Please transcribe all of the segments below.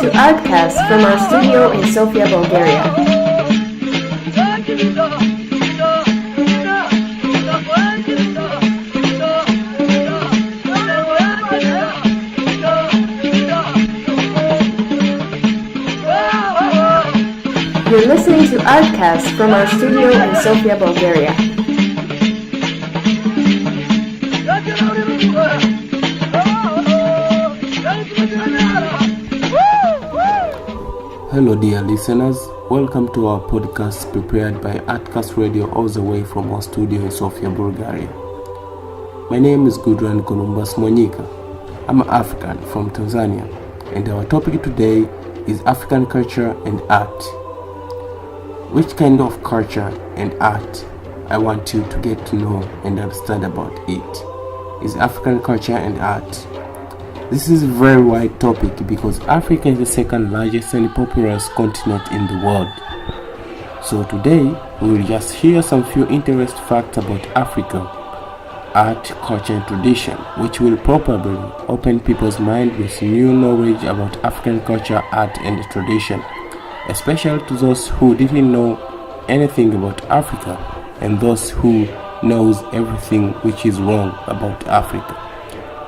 to ARTCAST from our studio in Sofia, Bulgaria. You're listening to ARTCAST from our studio in Sofia, Bulgaria. Hello dear listeners, welcome to our podcast prepared by ARTCAST-Radio all the way from our studio in Sofia, Bulgaria. My name is Gudran Columbus Monyika. I'm an African from Tanzania, and our topic today is African culture and art. Which kind of culture and art I want you to get to know and understand about it is African culture and art. This is a very wide topic because Africa is the second largest and populous continent in the world. So today we will just hear some few interesting facts about Africa, art, culture and tradition, which will probably open people's mind with new knowledge about African culture, art and tradition, especially to those who didn't know anything about Africa and those who knows everything which is wrong about Africa.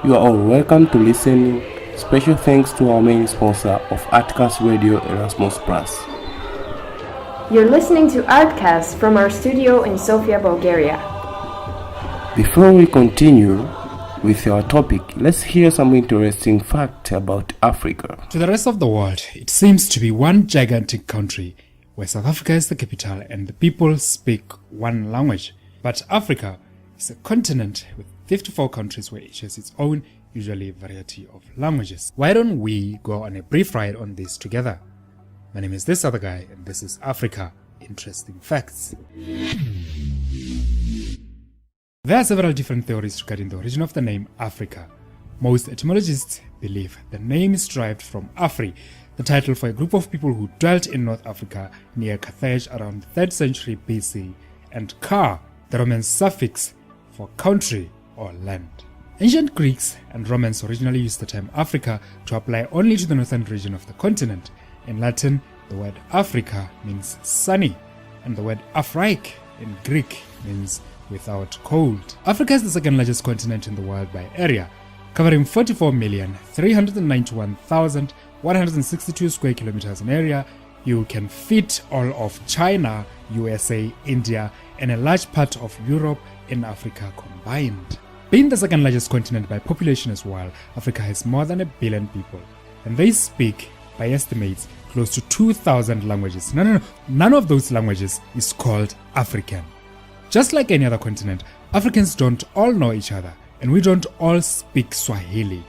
You are all welcome to listen. Special thanks to our main sponsor of ARTCAST-Radio, Erasmus Plus. You're listening to ARTCAST from our studio in Sofia, Bulgaria. Before we continue with our topic, let's hear some interesting facts about Africa. To the rest of the world, it seems to be one gigantic country where South Africa is the capital and the people speak one language. But Africa is a continent with 54 countries where each has its own, usually variety of languages. Why don't we go on a brief ride on this together? My name is this other guy and this is Africa Interesting Facts. There are several different theories regarding the origin of the name Africa. Most etymologists believe the name is derived from Afri, the title for a group of people who dwelt in North Africa near Carthage around the 3rd century BC, and Ka, the Roman suffix for country or land. Ancient Greeks and Romans originally used the term Africa to apply only to the northern region of the continent. In Latin, the word Africa means sunny, and the word Afrique in Greek means without cold. Africa is the second largest continent in the world by area, covering 44,391,162 square kilometers in area. You can fit all of China, USA, India, and a large part of Europe in Africa combined. Being the second largest continent by population as well, Africa has more than 1 billion people, and they speak, by estimates, close to 2,000 languages. None of those languages is called African. Just like any other continent, Africans don't all know each other, and we don't all speak Swahili.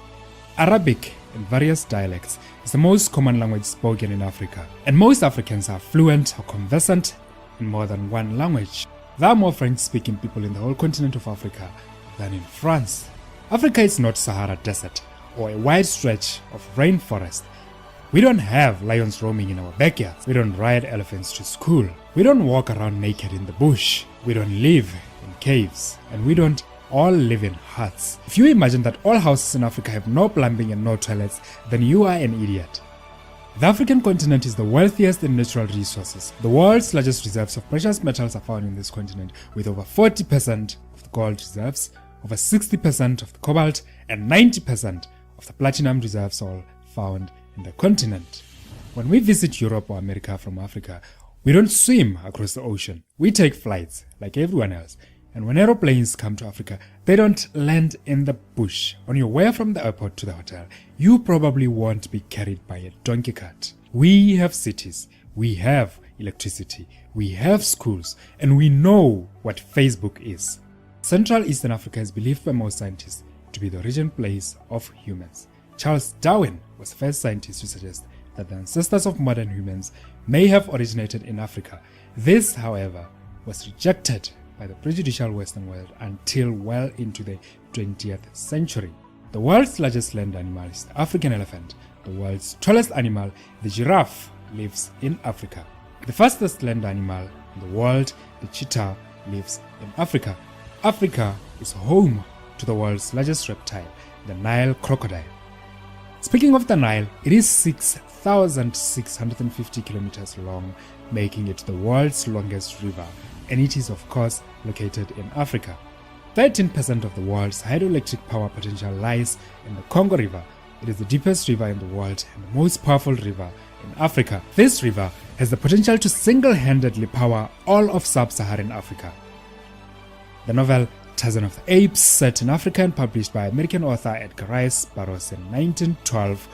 Arabic in various dialects is the most common language spoken in Africa, and most Africans are fluent or conversant in more than one language. There are more French-speaking people in the whole continent of Africa than in France. Africa is not Sahara Desert or a wide stretch of rainforest. We don't have lions roaming in our backyards. We don't ride elephants to school. We don't walk around naked in the bush. We don't live in caves. And we don't all live in huts. If you imagine that all houses in Africa have no plumbing and no toilets, then you are an idiot. The African continent is the wealthiest in natural resources. The world's largest reserves of precious metals are found in this continent, with over 40% of the gold reserves, over 60% of the cobalt, and 90% of the platinum reserves all found in the continent. When we visit Europe or America from Africa, we don't swim across the ocean. We take flights like everyone else. And when aeroplanes come to Africa, they don't land in the bush. On your way from the airport to the hotel, you probably won't be carried by a donkey cart. We have cities, we have electricity, we have schools, and we know what Facebook is. Central Eastern Africa is believed by most scientists to be the origin place of humans. Charles Darwin was the first scientist to suggest that the ancestors of modern humans may have originated in Africa. This, however, was rejected by the prejudicial Western world until well into the 20th century. The world's largest land animal is the African elephant. The world's tallest animal, the giraffe, lives in Africa. The fastest land animal in the world, the cheetah, lives in Africa. Africa is home to the world's largest reptile, the Nile crocodile. Speaking of the Nile, it is 6,650 kilometers long, making it the world's longest river, and it is of course located in Africa. 13% of the world's hydroelectric power potential lies in the Congo River. It is the deepest river in the world and the most powerful river in Africa. This river has the potential to single-handedly power all of sub-Saharan Africa. The novel Tarzan of the Apes, set in Africa and published by American author Edgar Rice Burroughs in 1912,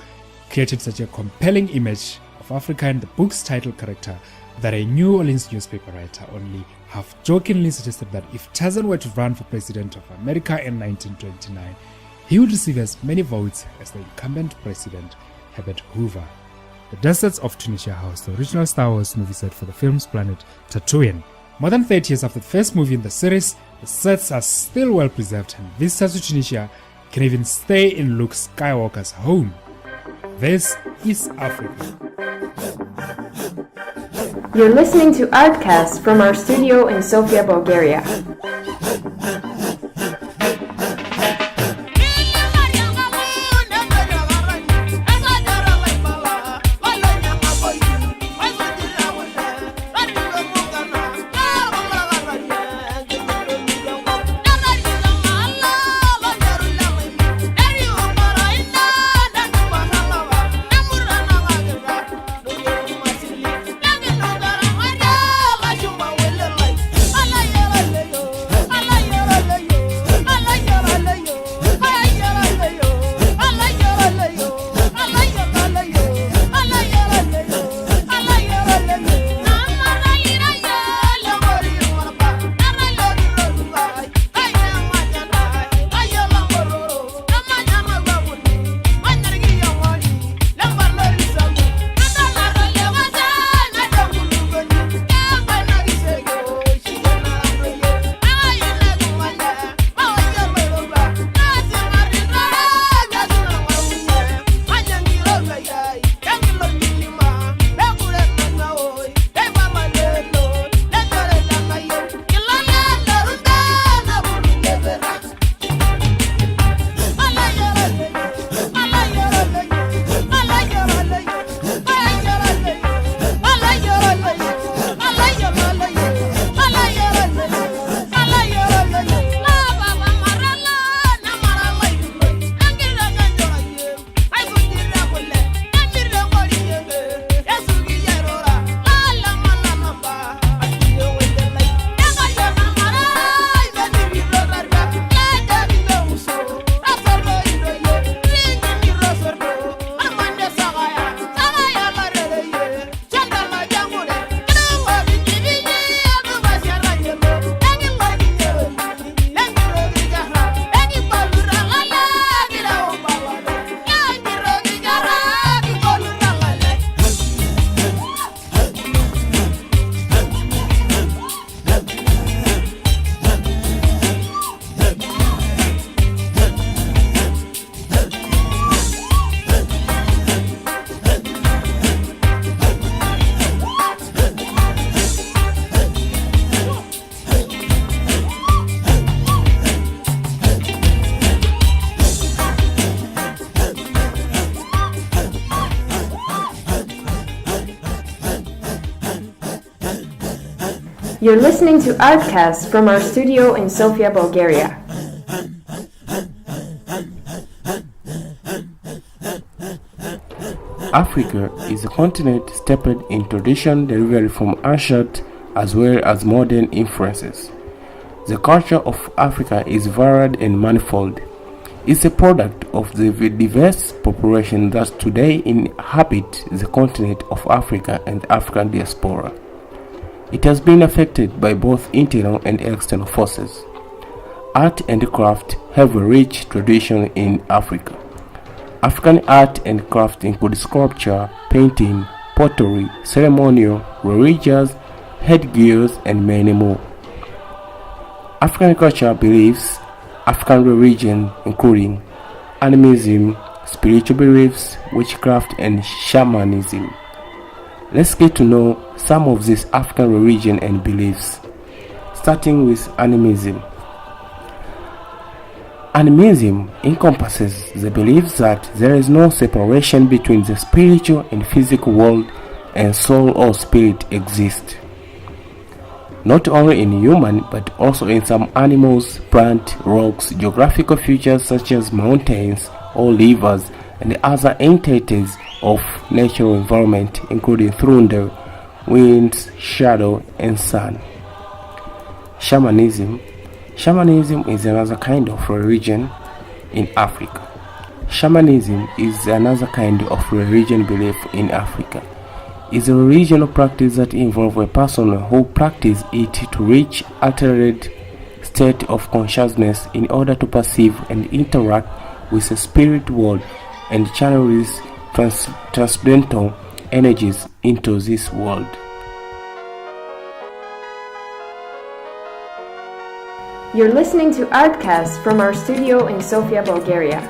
created such a compelling image of Africa and the book's title character that a New Orleans newspaper writer only half-jokingly suggested that if Tarzan were to run for president of America in 1929, he would receive as many votes as the incumbent president, Herbert Hoover. The deserts of Tunisia house the original Star Wars movie set for the film's planet Tatooine. More than 30 years after the first movie in the series, the sets are still well preserved, and visitors to Tunisia can even stay in Luke Skywalker's home. This is Africa. You're listening to ARTCAST from our studio in Sofia, Bulgaria. You're listening to ARTCAST from our studio in Sofia, Bulgaria. Africa is a continent steeped in tradition derived from ancient as well as modern influences. The culture of Africa is varied and manifold. It's a product of the diverse population that today inhabit the continent of Africa and African diaspora. It has been affected by both internal and external forces. Art and craft have a rich tradition in Africa. African art and craft include sculpture, painting, pottery, ceremonial, religious, headgears, and many more. African culture beliefs, African religion including animism, spiritual beliefs, witchcraft, and shamanism. Let's get to know some of these African religion and beliefs, starting with animism. Animism encompasses the belief that there is no separation between the spiritual and physical world, and soul or spirit exist, not only in human but also in some animals, plants, rocks, geographical features such as mountains or rivers, and other entities of natural environment including thunder, winds, shadow, and sun. Shamanism is another kind of religion in Africa. Shamanism is another kind of religion belief in Africa. It's a religious practice that involves a person who practices it to reach altered state of consciousness in order to perceive and interact with the spirit world and channel these transcendental energies into this world. You're listening to ARTCAST from our studio in Sofia, Bulgaria.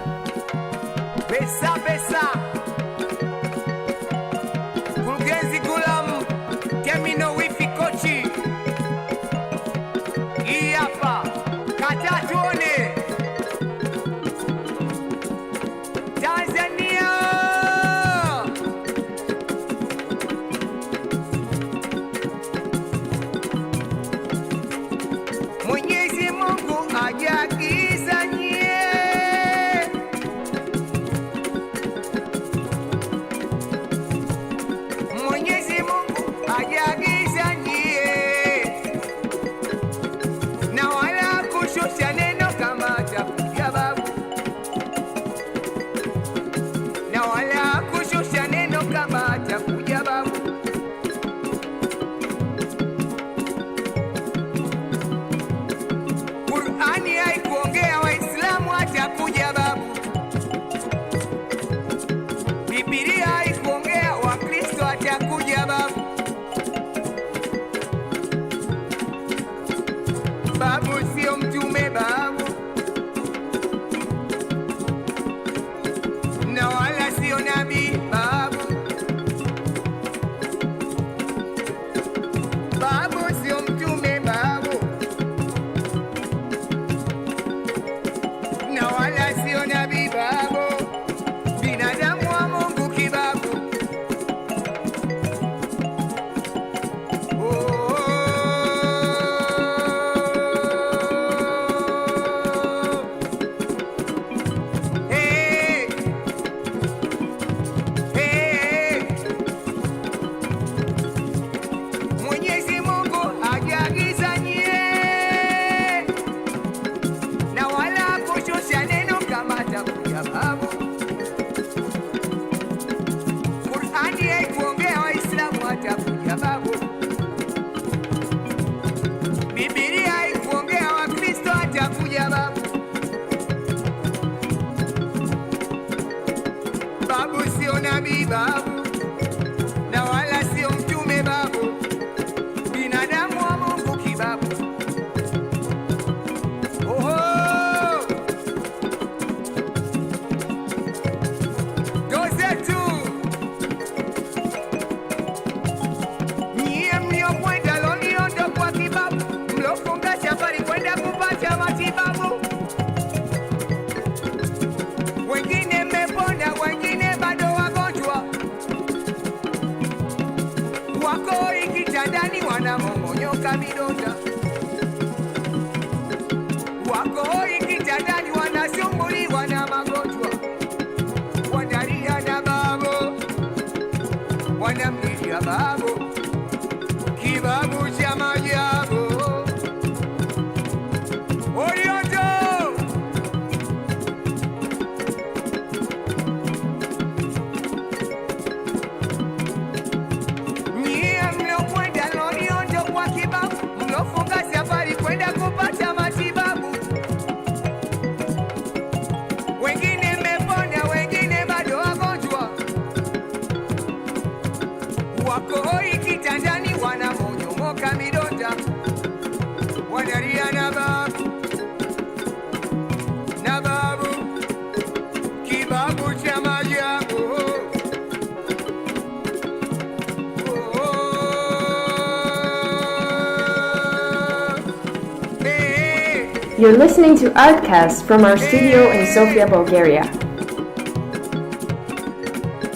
You're listening to ARTCAST from our studio in Sofia, Bulgaria.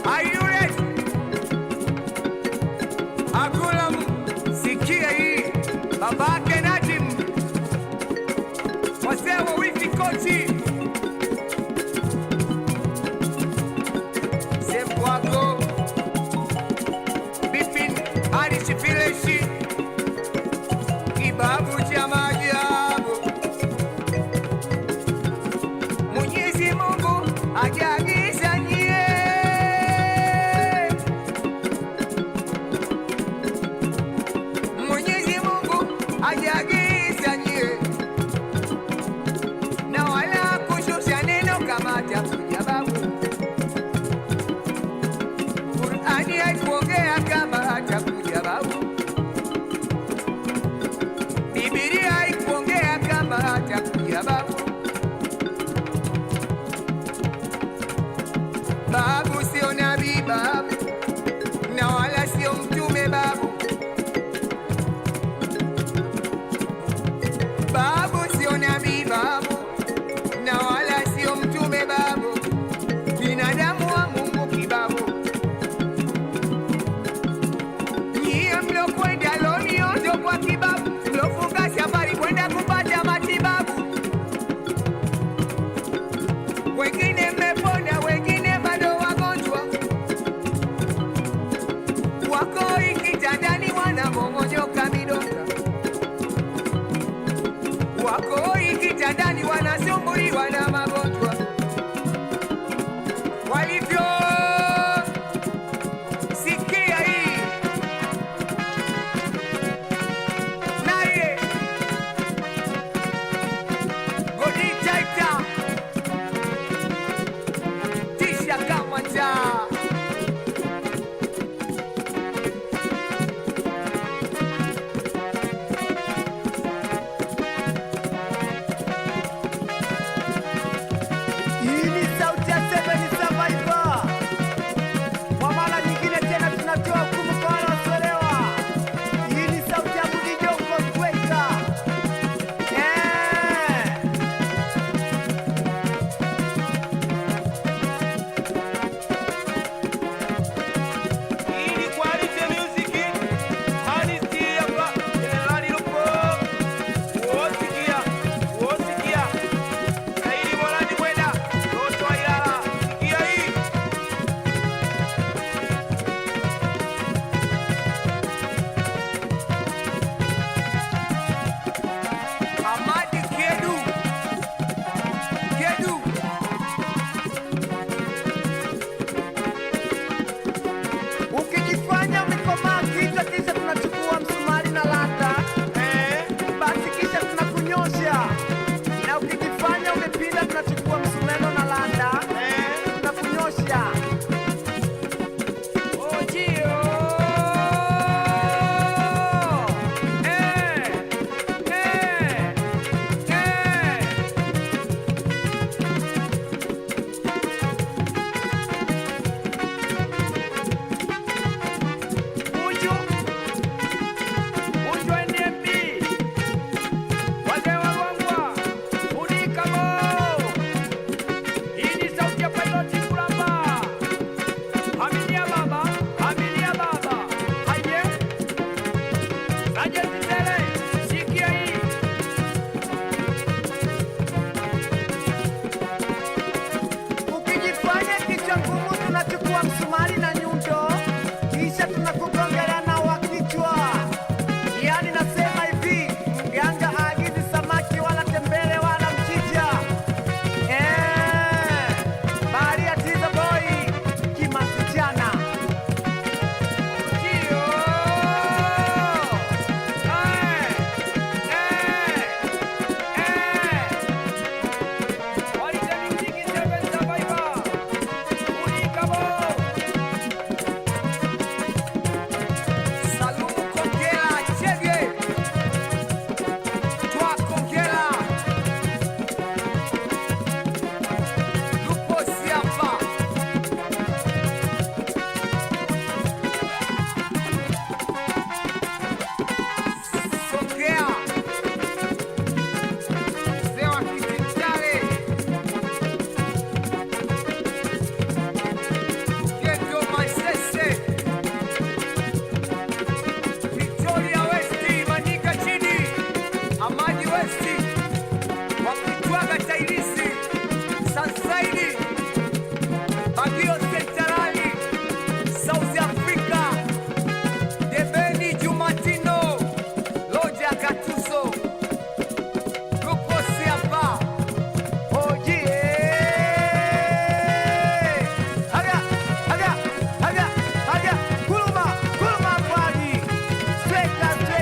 Are you ready? Akulam sikia hii babake Najim wasewa wifi kochi Semwako Bipin Arishifileshi Kibabu cha maajabu Mwenyezi Mungu ajagiza nyie Mwenyezi Mungu ajagiza nyie na wala kushusha neno kama atakuja babu Qur'ani haikuongea kama atakuja babu Biblia haikuongea kama atakuja babu Babu sio nabii babu na wala sio mtume babu Babu sio nabii babu na wala sio mtume babu binadamu wa Mungu kibabu Nyie mlokwenda loniondo kwa kibabu mlofunga safari kwenda kupata matibabu Wengine mmepona wengine bado wagonjwa Wako kitandani wanamong'onyoka midonda Wako kitandani wanasumbuliwa na magonjwa Walivyo sikia hii Naye Godi taita Tisha kama taa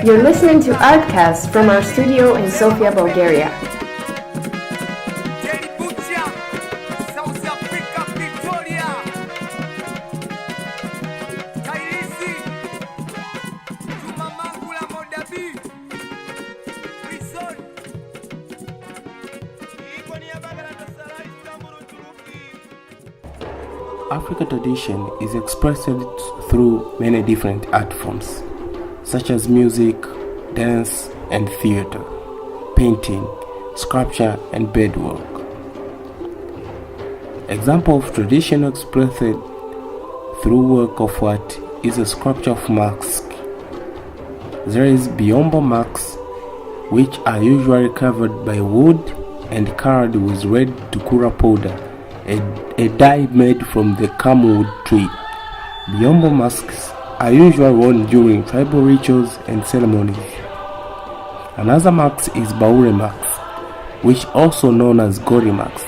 You're listening to ARTCAST from our studio in Sofia, Bulgaria. South Africa, Victoria. Kailisi, Tumamangula, Modabi, Prison. African tradition is expressed through many different art forms, such as music, dance, and theater, painting, sculpture, and beadwork. Example of tradition expressed through work of art is a sculpture of masks. There is biombo masks, which are usually covered by wood and colored with red tukura powder, a dye made from the camwood tree. Biombo masks are usually worn during tribal rituals and ceremonies. Another mask is baure mask, which also known as gori mask.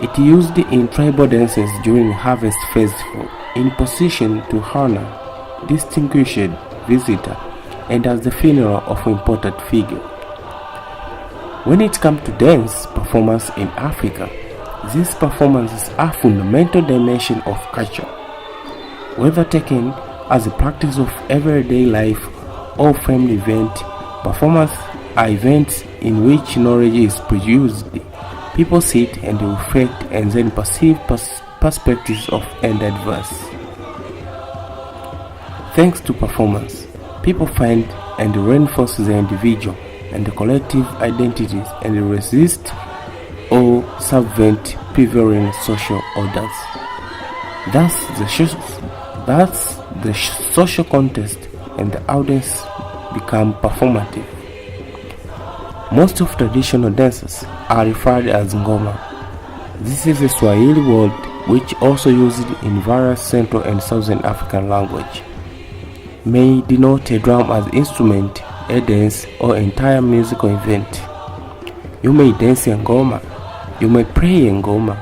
It is used in tribal dances during harvest festival in position to honor distinguished visitor and as the funeral of important figure. When it comes to dance performance in Africa, these performances are fundamental dimension of culture. Whether taken as a practice of everyday life or family event, performance are events in which knowledge is produced. People sit and reflect and then perceive perspectives of and adverse. Thanks to performance, people find and reinforce the individual and the collective identities and resist or subvert prevailing social orders. Thus, the social context and the audience become performative. Most of traditional dances are referred as ngoma. This is a Swahili word which also used in various Central and Southern African language. May denote a drum as instrument, a dance, or entire musical event. You may dance a ngoma, you may pray a ngoma,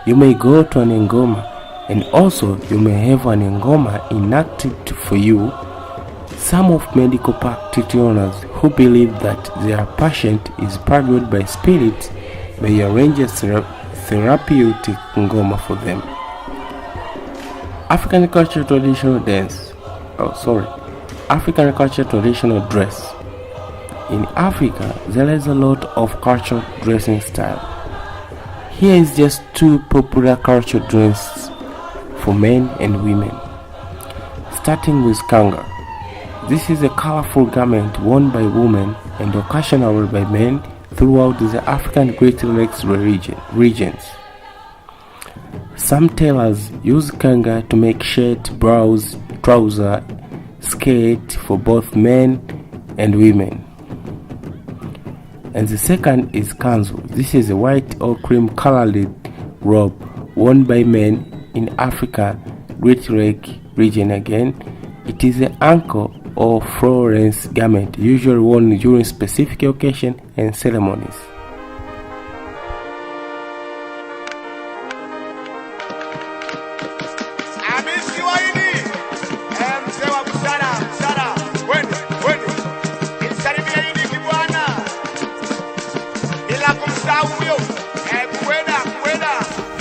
you may go to an ngoma, and also you may have an ngoma enacted for you. Some of medical practitioners who believe that their patient is plagued by spirits may arrange a therapeutic ngoma for them. African culture traditional dress. In Africa, there is a lot of cultural dressing style. Here is just two popular cultural dresses for men and women. Starting with kanga. This is a colorful garment worn by women and occasionally by men throughout the African Great Lakes regions. Some tailors use kanga to make shirt, blouse, trouser, skirt for both men and women. And the second is kanzu. This is a white or cream colored robe worn by men in Africa Great Lake region again. It is an ankle or floor-length garment usually worn during specific occasions and ceremonies.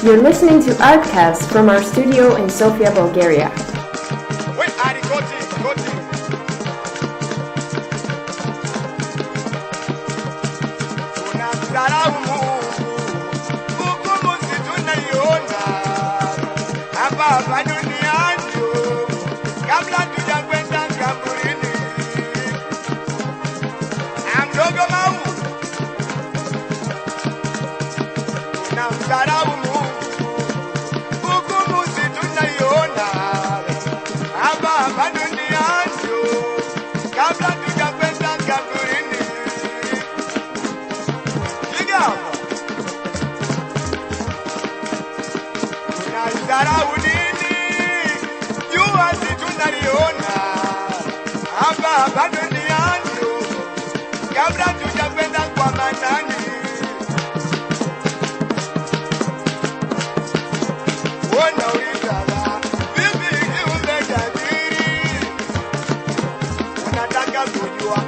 You're listening to ARTCAST from our studio in Sofia, Bulgaria. Unataka kujua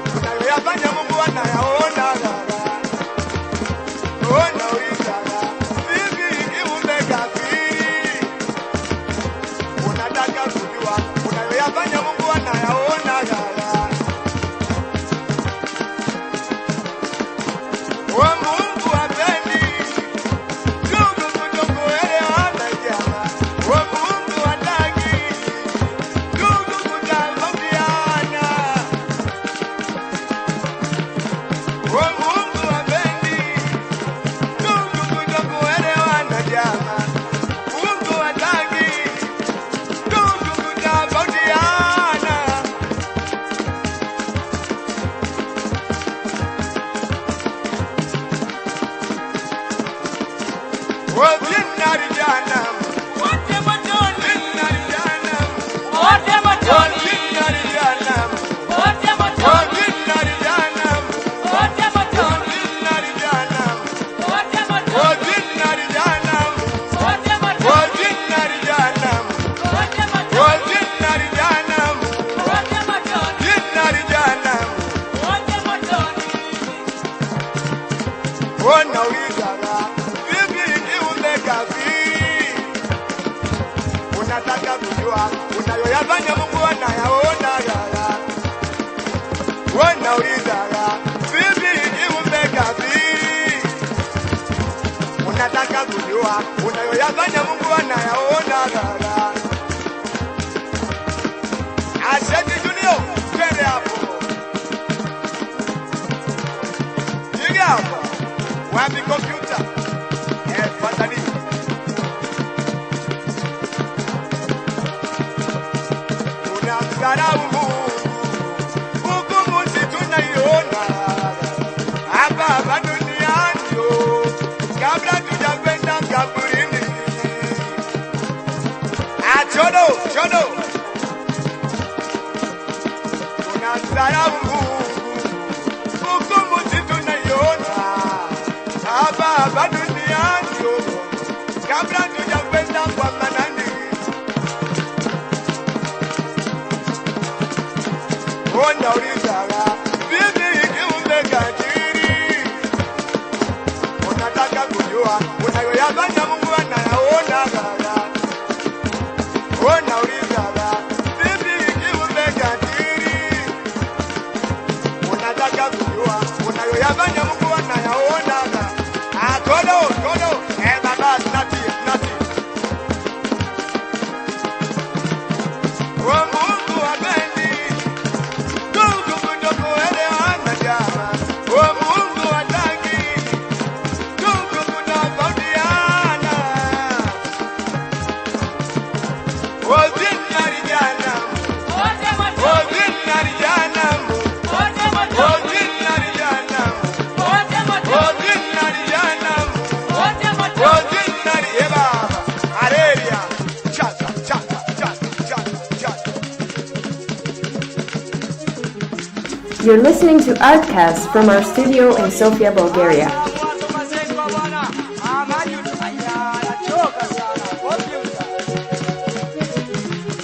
You're listening to ARTCAST from our studio in Sofia, Bulgaria.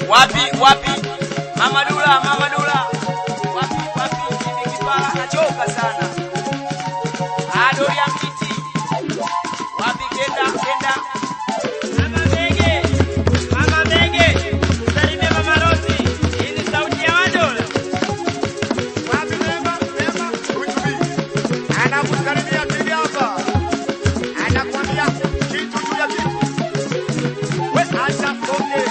Wapi Mama Dula wapi hivi kipala nachoka sana. Adori ya mtiti wapi kenda Mama Bege salimia Mama Rosi, hii ni sauti ya Wadola. Wapi mema ujubi anakusalimia bibi hapa, anakuambia kitu juu ya kitu, we acha konge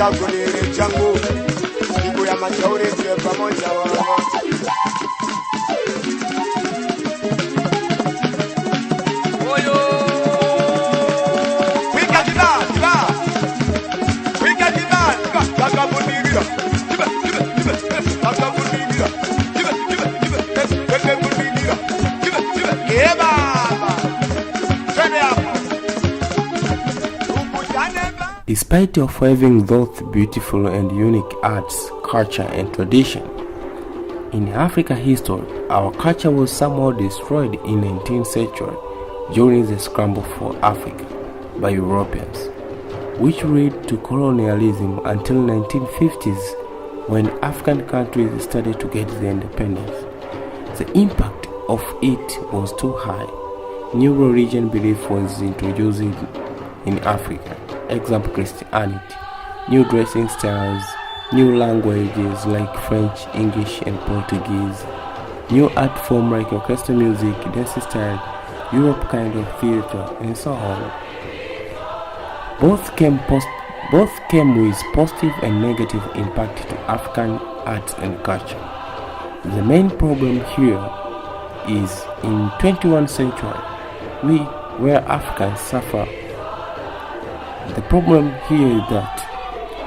chakulele changu siku ya mashauri tuwe pamoja wao. Despite of having those beautiful and unique arts, culture and tradition, in African history, our culture was somehow destroyed in 19th century during the scramble for Africa by Europeans, which led to colonialism until 1950s when African countries started to get their independence. The impact of it was too high. New religion belief was introduced in Africa. Example, Christianity, new dressing styles, new languages like French, English and Portuguese, new art form like orchestral music, dance style, Europe kind of theater and so on. Both came with positive and negative impact to African arts and culture. The main problem here is in 21st century, where Africans suffer. The problem here is that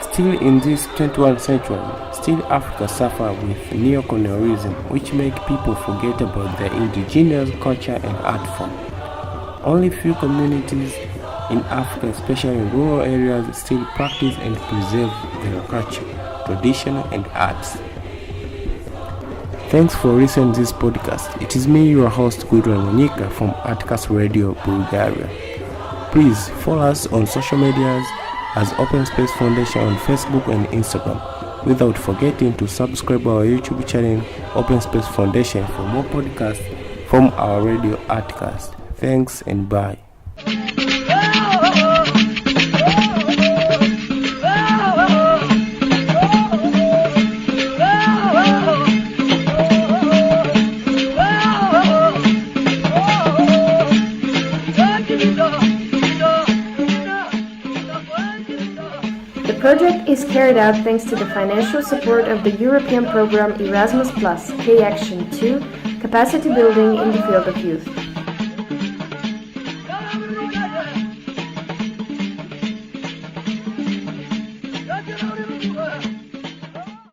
still in this 21st century, still Africa suffer with neocolonialism, which make people forget about their indigenous culture and art form. Only few communities in Africa, especially in rural areas, still practice and preserve their culture, tradition and arts. Thanks for listening to this podcast. It is me, your host, Gudrun Monika from ARTCAST-Radio, Bulgaria. Please follow us on social medias as Open Space Foundation on Facebook and Instagram, without forgetting to subscribe our YouTube channel, Open Space Foundation, for more podcasts from our radio ARTCAST. Thanks and bye. The project is carried out thanks to the financial support of the European program Erasmus+, K-Action 2, Capacity Building in the Field of Youth.